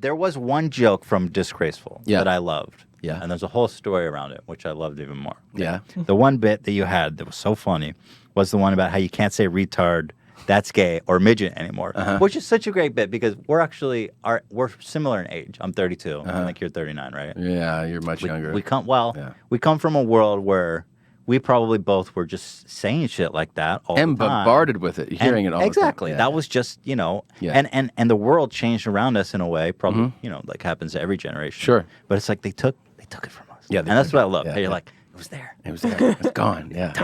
there was one joke from Disgraceful that I loved. Yeah. And there's a whole story around it, which I loved even more. Yeah. The one bit that you had that was so funny was the one about how you can't say retard, that's gay, or midget anymore, which is such a great bit because we're similar in age. I'm 32. I think you're 39, right? Yeah, you're much younger. We come from a world where we probably both were just saying shit like that all the time. And bombarded with it, hearing it all exactly. the time. That was just, and the world changed around us in a way, probably, like happens to every generation. Sure. But it's like they took it from us. Yeah, and that's what I love. yeah, You're yeah. like, it was there. It was there. It's gone. Yeah.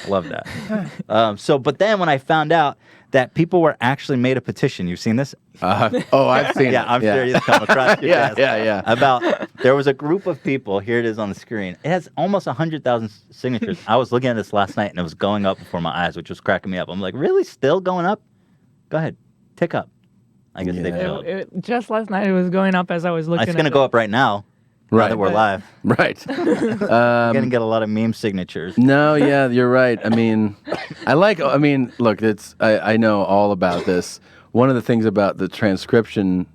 Love that. But then when I found out that people were actually made a petition, you've seen this? I've seen it. Yeah, I'm sure you've come across your desk. Yeah. About, there was a group of people, here it is on the screen. It has almost 100,000 signatures. I was looking at this last night and it was going up before my eyes, which was cracking me up. I'm like, really? Still going up? Go ahead. Tick up. I guess they failed. Just last night it was going up as I was looking It's going to go up right now. Now Right. that we're live. Right. We're going to get a lot of meme signatures. No, yeah, you're right. I mean, look, I know all about this. One of the things about the transcription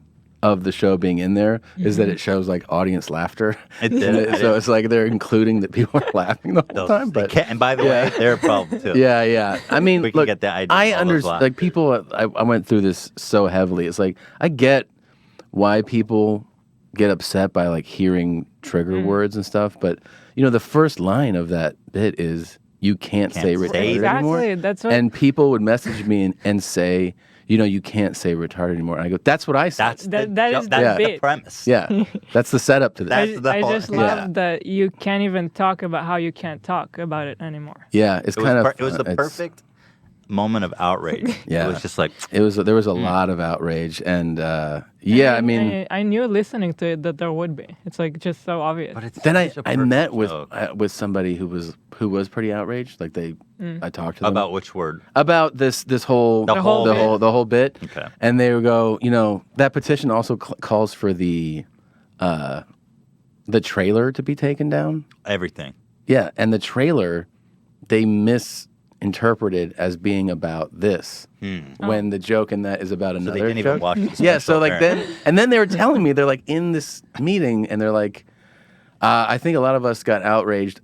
of the show being in there is that it shows like audience laughter. It did. So it's like they're including that people are laughing the whole time. But and by the way, they're a problem too. yeah. I mean, We can look, get that idea I of all those understand. Like people, I went through this so heavily. It's like I get why people get upset by like hearing trigger words and stuff, but the first line of that bit is you can't say retarded anymore. Exactly. That's what. And people would message me and say, you can't say retarded anymore. And I go, that's what I said. That is the bit. premise. Yeah, that's the setup to this. I just love that you can't even talk about how you can't talk about it anymore. Yeah, it was the perfect moment of outrage. Yeah. It was just like there was a lot of outrage, and I mean, I knew listening to it that there would be. It's like just so obvious. but it's then such a I perfect met joke. with somebody who was pretty outraged. Like I talked to them About which word? about this whole The whole bit. Okay. And they would go, that petition also calls for the trailer to be taken down. Everything. Yeah, and the trailer they misinterpreted as being about this when the joke in that is about So another they didn't joke. even watch the Yeah, special, so like apparently. then they were telling me, they're like in this meeting and they're like, I think a lot of us got outraged.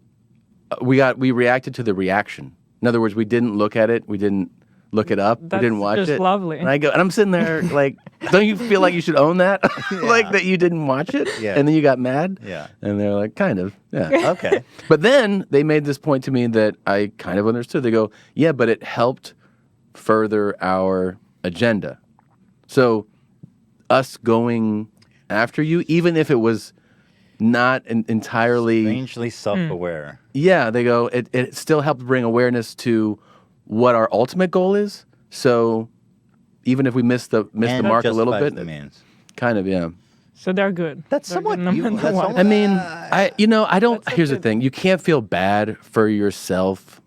We reacted to the reaction. In other words, we didn't look at it. We didn't look it up. That's we didn't watch just it. lovely. And I'm sitting there like, don't you feel like you should own that? Like that you didn't watch it? Yeah. And then you got mad? Yeah. And they're like, kind of. Yeah. Okay. But then they made this point to me that I kind of understood. They go, yeah, but it helped further our agenda. So us going after you, even if it was not entirely... Strangely self-aware. Yeah, they go, it still helped bring awareness to what our ultimate goal is. So even if we missed the mark a little bit, That means. kind of, yeah. So they're good. That's They're somewhat good no evil. matter That's what. almost- I mean, I don't. That's Here's the okay. thing: you can't feel bad for yourself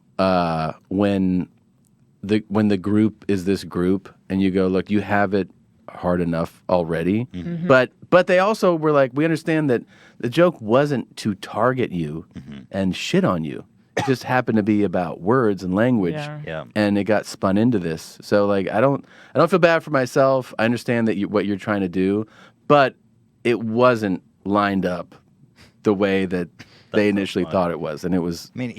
when the group is this group, and you go, look, you have it hard enough already. Mm-hmm. But they also were like, we understand that the joke wasn't to target you and shit on you. It just happened to be about words and language, Yeah. and it got spun into this. So like, I don't feel bad for myself. I understand that what you're trying to do, but it wasn't lined up the way that they initially thought it was, and it was I mean,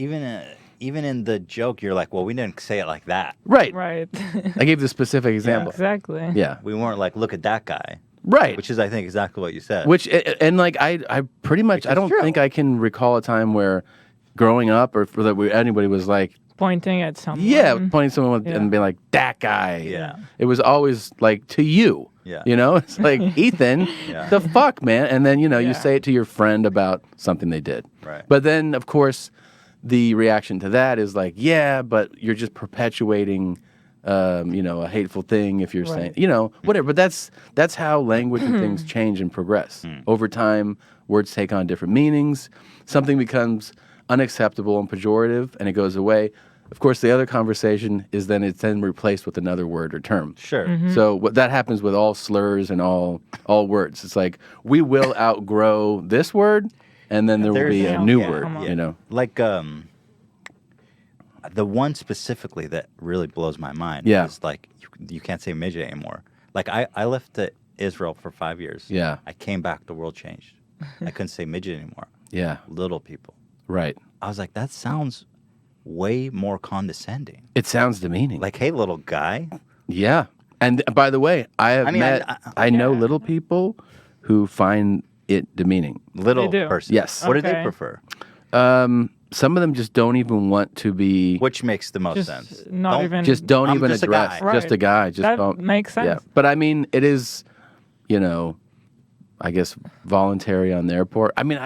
even in the joke, you're like, well, we didn't say it like that. right. Right. I gave the specific example. Exactly. Yeah, We weren't like, look at that guy. right. Which is, I think, exactly what you said. Which and like I pretty much I don't true. think I can recall a time where growing up or that anybody was like, Pointing at someone. pointing at someone Yeah. and being like, that guy. Yeah. It was always like to you. Yeah. It's like, Ethan, Yeah. the fuck, man. And then, you Yeah. say it to your friend about something they did. Right. But then, of course, the reaction to that is like, yeah, but you're just perpetuating, a hateful thing if you're Right. saying, whatever. But that's how language and things change and progress. Over time, words take on different meanings. Something becomes unacceptable and pejorative, and it goes away. Of course, the other conversation is then it's then replaced with another word or term. Sure. So what that happens with all slurs and all words. It's like we will outgrow this word, and then there will be a There's- new yeah, word. come on. Like the one specifically that really blows my mind Yeah. is like you can't say midget anymore. Like I left it Israel for 5 years. Yeah. I came back, the world changed. I couldn't say midget anymore. Yeah. Little people. Right. I was like, that sounds way more condescending. It sounds demeaning. Like, hey, little guy. Yeah. And by the way, I know little people who find it demeaning. Little They do. person. Yes. What do they Okay. prefer? Some of them just don't even want to be. Which makes the most Just sense? not Don't- even. Just don't I'm even just a address. guy. Just a Right. guy. Just that don't. makes sense. Yeah. But I mean, it is, I guess voluntary on their part. I mean,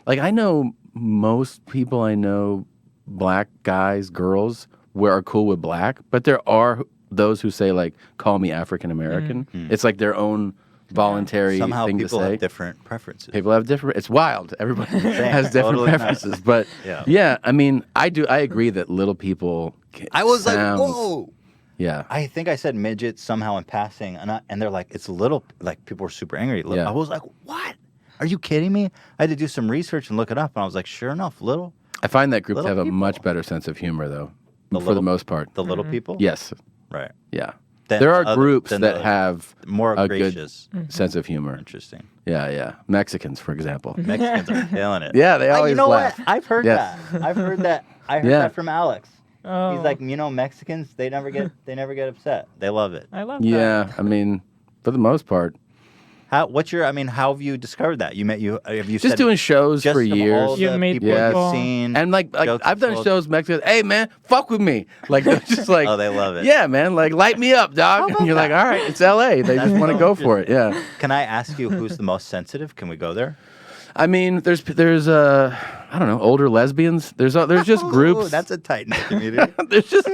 I know most people I know, black guys, girls, are cool with black, but there are those who say like, call me African American. It's like their own voluntary Somehow thing to people say. have different preferences. People have different. It's wild. Everybody has different Totally nuts. preferences, but Yeah. yeah. I mean, I agree that little people. I was sounds- like, whoa. Yeah. I think I said midget somehow in passing, and they're like, it's little, like people were super angry. Yeah. I was like, what? Are you kidding me? I had to do some research and look it up, and I was like, sure enough, little. I find that group to Little have a people. much better sense of humor, though, for the little- most part. The little people? Yes. Right. Yeah. Than There are other- groups than that the have more a gracious. good sense of humor. Interesting. Yeah, yeah. Mexicans, for example. Mexicans are killing it. Yeah, they always You know laugh. what? I've heard Yes. that. I've heard that. I heard Yeah. that from Alex. Oh. He's like, Mexicans, they never get upset. They love it. I love that. Yeah, I mean, for the most part. How have you discovered that? Have you Just said doing shows just for from all years. You the meet people Yes. people. you've seen? And like jokes I've done told? shows Mexicans, hey man, fuck with me. Like they're just like Oh, they love it. Yeah, man, like light me up, dog. And you're like, all right, it's LA. They just want to go for it. Yeah. Can I ask you who's the most sensitive? Can we go there? I mean, there's I don't know, older lesbians. There's just groups. Ooh, that's a tight knit community. There's just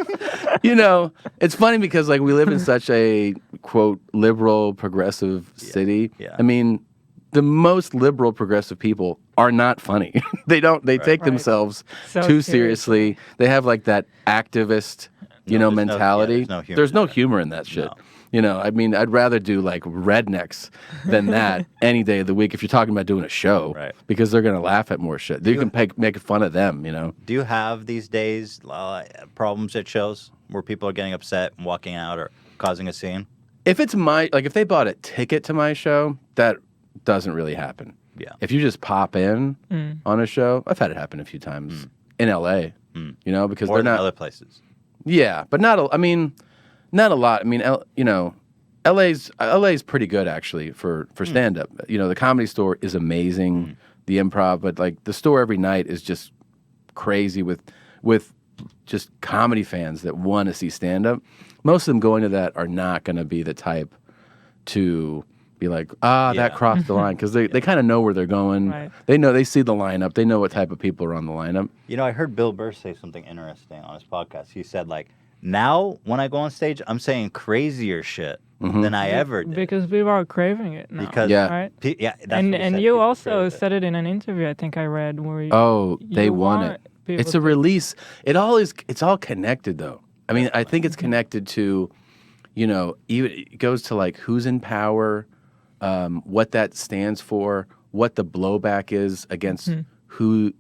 it's funny because like we live in such a quote liberal progressive city. yeah. I mean, the most liberal progressive people are not funny. They take themselves So too seriously. seriously. They have like that activist, there's no- mentality. there's no humor in humor in that shit. No. I mean, I'd rather do like rednecks than that any day of the week if you're talking about doing a show, Right. Because they're gonna laugh at more shit. You can make fun of them, Do you have these days problems at shows where people are getting upset and walking out or causing a scene? If it's if they bought a ticket to my show, that doesn't really happen. Yeah. If you just pop in on a show, I've had it happen a few times in LA, because More they're than not. other places. Yeah, but not a lot. I mean, LA's pretty good actually for stand up. The Comedy Store is amazing, the Improv, but like the Store every night is just crazy with just comedy fans that want to see stand up. Most of them going to that are not going to be the type to be like, that crossed the line, because they kind of know where they're going. Right. They see the lineup. They know what type of people are on the lineup. I heard Bill Burr say something interesting on his podcast. He said, like, now when I go on stage, I'm saying crazier shit than I ever did. Because people are craving it now. Because Yeah. Right? That's what he And said, you people also crave it. said it in an interview I think I read where you, Oh, they you want it. people It's a to- release. It's all connected though. I mean, I think it's connected to, even it goes to like who's in power, what that stands for, what the blowback is against who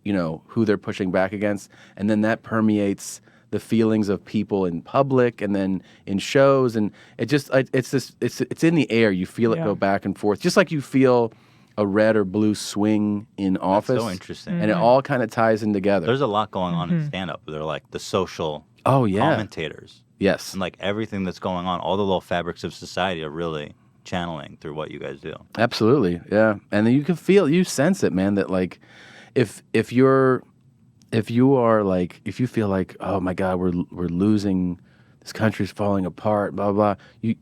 they're pushing back against, and then that permeates the feelings of people in public and then in shows, and it's in the air. You feel it Yeah. go back and forth, just like you feel a red or blue swing in office. So interesting. And it all kind of ties in together. There's a lot going on in stand-up. They're like the social Oh yeah. commentators. Yes. And like everything that's going on, all the little fabrics of society are really channeling through what you guys do. Absolutely. Yeah. And then you sense it, man, that like if you feel like, oh my God, we're losing, this country's falling apart, blah blah, you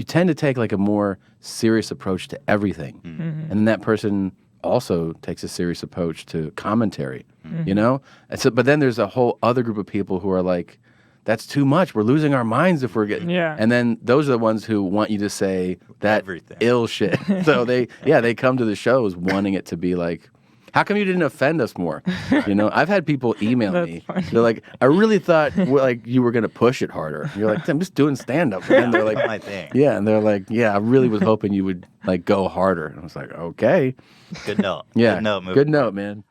tend to take like a more serious approach to everything. And then that person also takes a serious approach to commentary, And so, but then there's a whole other group of people who are like, that's too much. We're losing our minds if we're getting. Yeah. And then those are the ones who want you to say that Everything. ill shit. So they come to the shows wanting it to be like, how come you didn't offend us more? I've had people email That's me. funny. They're like, I really thought like you were gonna push it harder. You're like, I'm just doing stand up. And they're like, Not my thing. yeah, and they're like, yeah, I really was hoping you would like go harder. And I was like, okay, Good note. yeah, Good note. Moving good note, man.